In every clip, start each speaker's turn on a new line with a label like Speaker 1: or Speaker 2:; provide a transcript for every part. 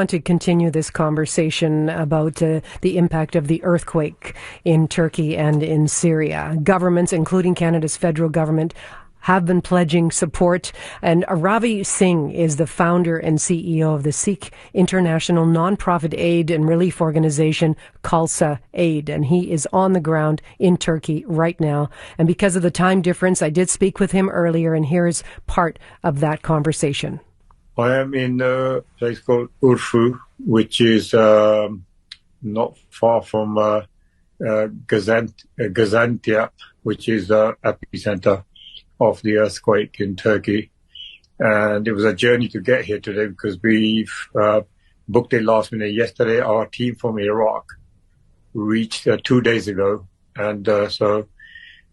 Speaker 1: Want to continue this conversation about the impact of the earthquake in Turkey and in Syria. Governments, including Canada's federal government, have been pledging support. And Ravi Singh is the founder and CEO of the Sikh international non-profit aid and relief organization Khalsa Aid. And he is on the ground in Turkey right now. And because of the time difference, I did speak with him earlier, and here is part of that conversation.
Speaker 2: I am in a place called Urfu, which is not far from Gaziantep, which is the epicenter of the earthquake in Turkey. And it was a journey to get here today because we've booked it last minute. Yesterday, our team from Iraq reached 2 days ago. And so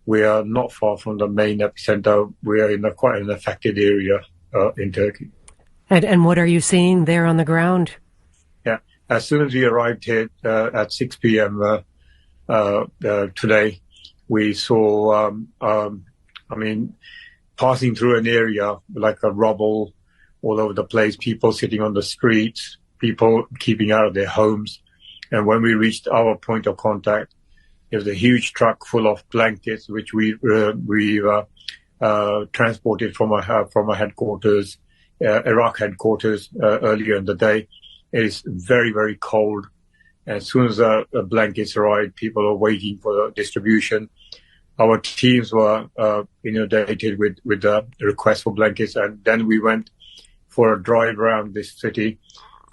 Speaker 2: we are not far from the main epicenter. We are in quite an affected area in Turkey.
Speaker 1: And what are you seeing there on the ground?
Speaker 2: Yeah, as soon as we arrived here at 6 p.m. Today, we saw, passing through an area like a rubble all over the place, people sitting on the streets, people keeping out of their homes. And when we reached our point of contact, there was a huge truck full of blankets, which we transported from our headquarters. Iraq headquarters earlier in the day. It is very, very cold. As soon as the blankets arrived, people are waiting for the distribution. Our teams were inundated with the request for blankets, and then we went for a drive around this city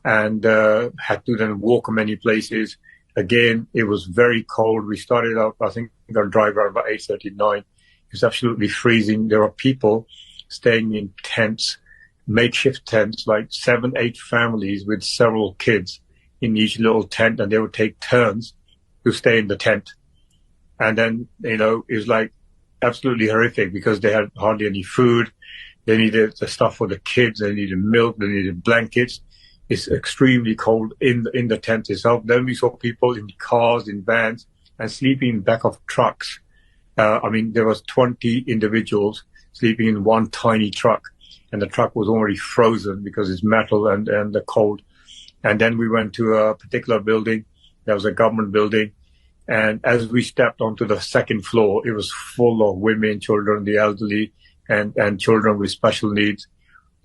Speaker 2: and had to then walk many places. Again, it was very cold. We started up, I think, our drive around about 8:39. It was absolutely freezing. There are people staying in tents, makeshift tents, like 7-8 families with several kids in each little tent, and they would take turns to stay in the tent. And then, it was like absolutely horrific because they had hardly any food. They needed the stuff for the kids. They needed milk. They needed blankets. It's extremely cold in the tent itself. Then we saw people in cars, in vans, and sleeping in the back of trucks. There was 20 individuals sleeping in one tiny truck. And the truck was already frozen because it's metal and the cold. And then we went to a particular building. That was a government building. And as we stepped onto the second floor, it was full of women, children, the elderly, and children with special needs.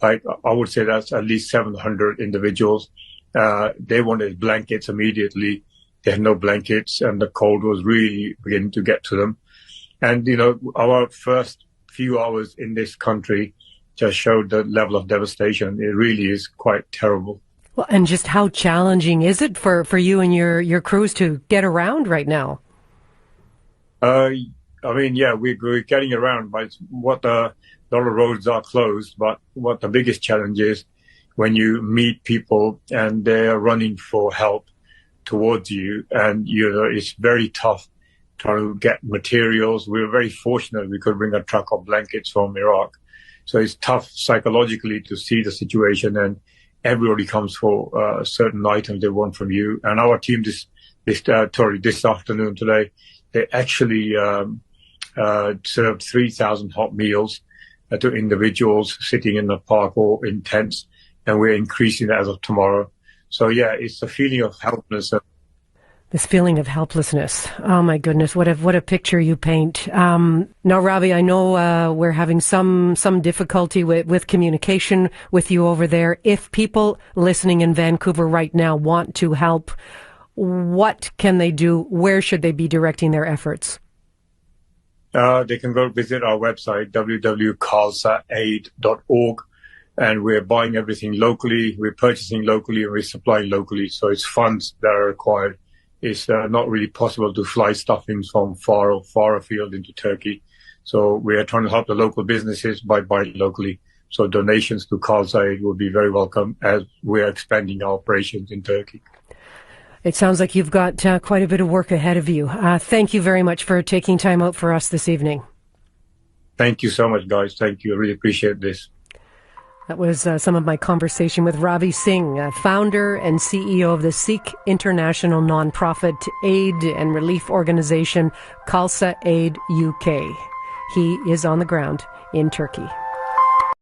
Speaker 2: I would say that's at least 700 individuals. They wanted blankets immediately. They had no blankets, and the cold was really beginning to get to them. And, our first few hours in this country just showed the level of devastation. It really is quite terrible.
Speaker 1: Well, and just how challenging is it for you and your crews to get around right now?
Speaker 2: We're getting around, but a lot of roads are closed. But what the biggest challenge is when you meet people and they're running for help towards you, and it's very tough trying to get materials. We were very fortunate we could bring a truck of blankets from Iraq. So it's tough psychologically to see the situation, and everybody comes for certain items they want from you. And our team this afternoon today, they actually served 3,000 hot meals to individuals sitting in the park or in tents, and we're increasing that as of tomorrow. So yeah, it's a feeling of helplessness.
Speaker 1: This feeling of helplessness. Oh my goodness, what a picture you paint. Now, Ravi, I know we're having some difficulty with communication with you over there. If people listening in Vancouver right now want to help, what can they do? Where should they be directing their efforts?
Speaker 2: They can go visit our website, www.khalsaaid.org. And we're buying everything locally, we're purchasing locally, and we're supplying locally. So it's funds that are required. It's not really possible to fly stuff in from far afield into Turkey. So we are trying to help the local businesses by buying locally. So donations to Khalsa Aid will be very welcome as we're expanding our operations in Turkey.
Speaker 1: It sounds like you've got quite a bit of work ahead of you. Thank you very much for taking time out for us this evening.
Speaker 2: Thank you so much, guys. Thank you. I really appreciate this.
Speaker 1: That was some of my conversation with Ravi Singh, founder and CEO of the Sikh international non-profit aid and relief organization Khalsa Aid UK. He is on the ground in Turkey.